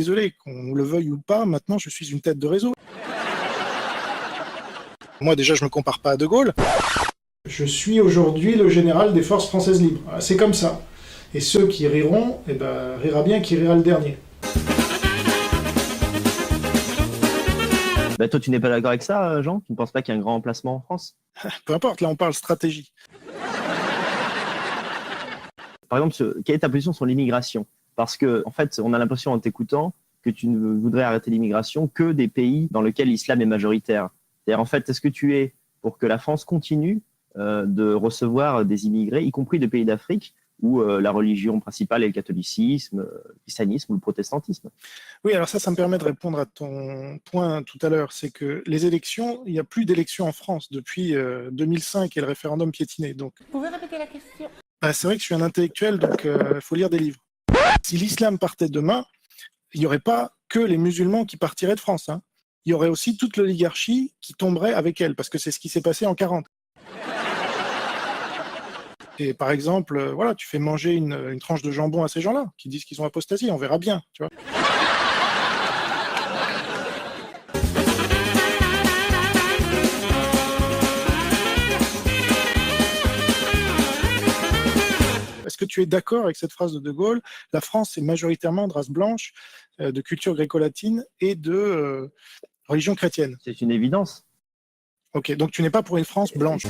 désolé, qu'on le veuille ou pas, maintenant je suis une tête de réseau. Moi déjà je me compare pas à De Gaulle. Je suis aujourd'hui le général des forces françaises libres. Voilà, c'est comme ça. Et ceux qui riront, eh ben, rira bien qui rira le dernier. Bah, toi, tu n'es pas d'accord avec ça, Jean? Tu ne penses pas qu'il y a un grand emplacement en France? Peu importe, là on parle stratégie. Par exemple, quelle est ta position sur l'immigration? Parce que, en fait, on a l'impression en t'écoutant que tu ne voudrais arrêter l'immigration que des pays dans lesquels l'islam est majoritaire. C'est-à-dire, en fait, est-ce que tu es pour que la France continue de recevoir des immigrés, y compris de pays d'Afrique, où la religion principale est le catholicisme, le christianisme ou le protestantisme? Oui, alors ça me permet de répondre à ton point tout à l'heure. C'est que les élections, il n'y a plus d'élections en France depuis 2005 et le référendum piétiné. Donc, Vous pouvez répéter la question? c'est vrai que je suis un intellectuel, donc il faut lire des livres. Si l'islam partait demain, il n'y aurait pas que les musulmans qui partiraient de France. Hein. Il y aurait aussi toute l'oligarchie qui tomberait avec elle, parce que c'est ce qui s'est passé en 40. Et par exemple, voilà, tu fais manger une tranche de jambon à ces gens-là, qui disent qu'ils ont apostasié, on verra bien, tu vois. Est-ce que tu es d'accord avec cette phrase de De Gaulle? La France est majoritairement de race blanche, de culture gréco-latine et de religion chrétienne. C'est une évidence. Ok, donc tu n'es pas pour une France blanche.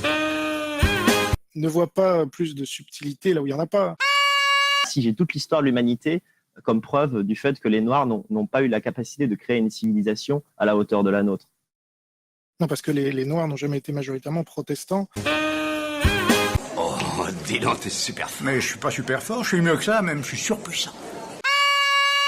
Ne vois pas plus de subtilité là où il n'y en a pas. Si j'ai toute l'histoire de l'humanité comme preuve du fait que les Noirs n'ont pas eu la capacité de créer une civilisation à la hauteur de la nôtre. Non, parce que les Noirs n'ont jamais été majoritairement protestants. Oh, dis donc, t'es super fort. Mais je suis pas super fort, je suis mieux que ça, même, je suis surpuissant.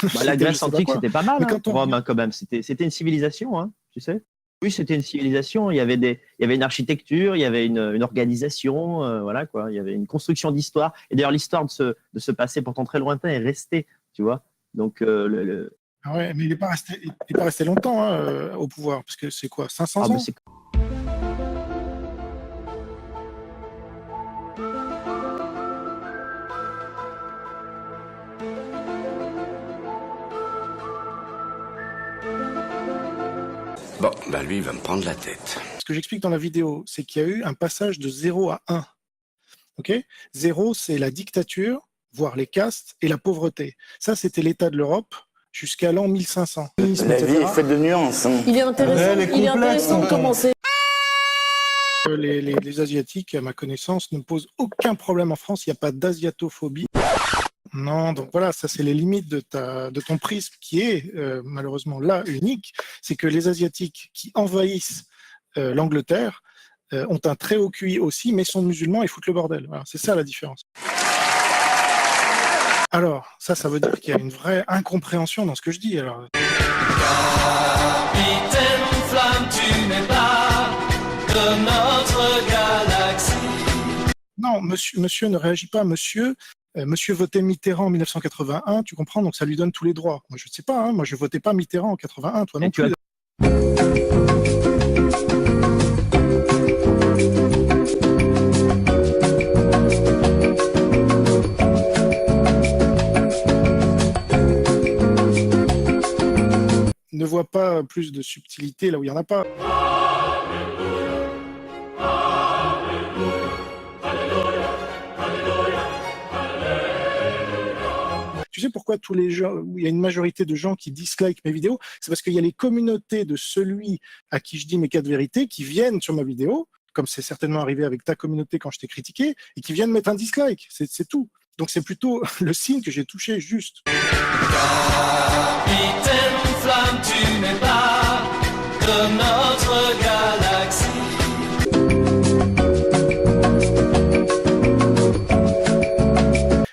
Bah, la Grèce antique, c'était pas mal, hein, on... Rome, hein, quand même. C'était une civilisation, hein, tu sais. Oui, c'était une civilisation. Il y avait une architecture, il y avait une organisation, voilà quoi. Il y avait une construction d'histoire. Et d'ailleurs, l'histoire de ce passé pourtant très lointain est restée, tu vois. Donc Ah ouais, mais il n'est pas resté longtemps hein, au pouvoir, parce que c'est quoi, 500 ans? Bon, bah lui, il va me prendre la tête. Ce que j'explique dans la vidéo, c'est qu'il y a eu un passage de 0 à 1. Ok, 0, c'est la dictature, voire les castes, et la pauvreté. Ça, c'était l'état de l'Europe jusqu'à l'an 1500. La vie est faite de nuances. Hein. Il est intéressant de commencer. Les Asiatiques, à ma connaissance, ne posent aucun problème en France. Il n'y a pas d'asiatophobie. Non, donc voilà, ça c'est les limites de ton prisme qui est malheureusement là unique. C'est que les Asiatiques qui envahissent l'Angleterre ont un très haut QI aussi, mais sont musulmans et foutent le bordel. Voilà, c'est ça la différence. Alors, ça veut dire qu'il y a une vraie incompréhension dans ce que je dis. Alors... Capitaine Flamme, tu n'es pas de notre galaxie. Non, monsieur ne réagit pas, monsieur. Monsieur votait Mitterrand en 1981, tu comprends, donc ça lui donne tous les droits. Moi, je ne sais pas, hein, moi je votais pas Mitterrand en 81, toi non plus. Ne vois pas plus de subtilité là où il n'y en a pas. Tu sais pourquoi tous les gens, il y a une majorité de gens qui dislikent mes vidéos? C'est parce qu'il y a les communautés de celui à qui je dis mes 4 vérités qui viennent sur ma vidéo, comme c'est certainement arrivé avec ta communauté quand je t'ai critiqué, et qui viennent mettre un dislike. C'est tout. Donc c'est plutôt le signe que j'ai touché juste. Capitaine Flamme, tu n'es pas de notre galaxie.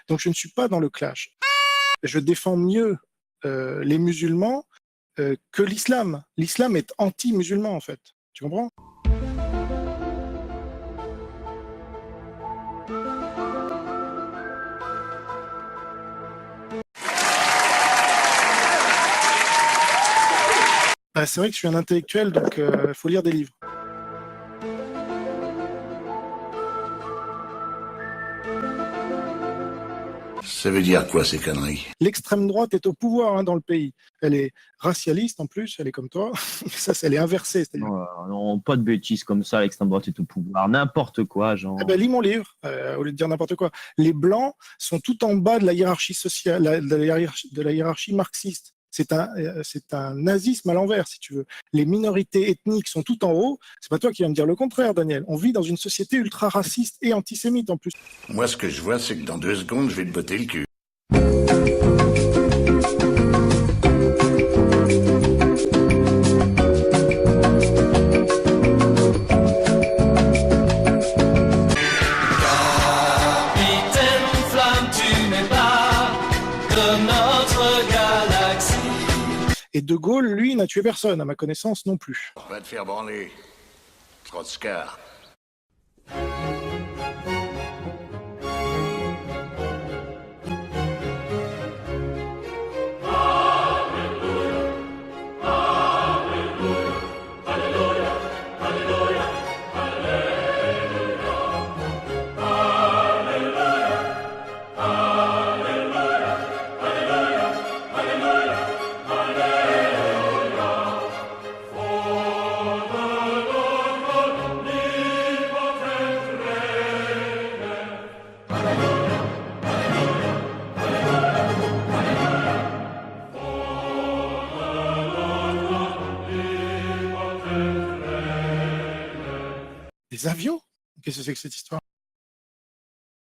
Donc je ne suis pas dans le clash. Je défends mieux les musulmans que l'islam. L'islam est anti-musulman, en fait. Tu comprends? C'est vrai que je suis un intellectuel, donc il faut lire des livres. Ça veut dire quoi, ces conneries? L'extrême droite est au pouvoir dans le pays. Elle est racialiste en plus, elle est comme toi. Ça, elle est inversée. Non, non, pas de bêtises comme ça, l'extrême droite est au pouvoir. N'importe quoi, genre. Eh ben, lis mon livre, au lieu de dire n'importe quoi. Les Blancs sont tout en bas de la hiérarchie sociale, de la hiérarchie marxiste. C'est un nazisme à l'envers, si tu veux. Les minorités ethniques sont tout en haut. C'est pas toi qui vas me dire le contraire, Daniel. On vit dans une société ultra raciste et antisémite en plus. Moi, ce que je vois, c'est que dans 2 secondes, je vais te botter le cul. Capitaine Flamme, tu n'es pas de notre galaxie. Et De Gaulle, lui, n'a tué personne, à ma connaissance non plus. Va te faire branler. Trotskar. Des avions? Qu'est-ce que c'est que cette histoire?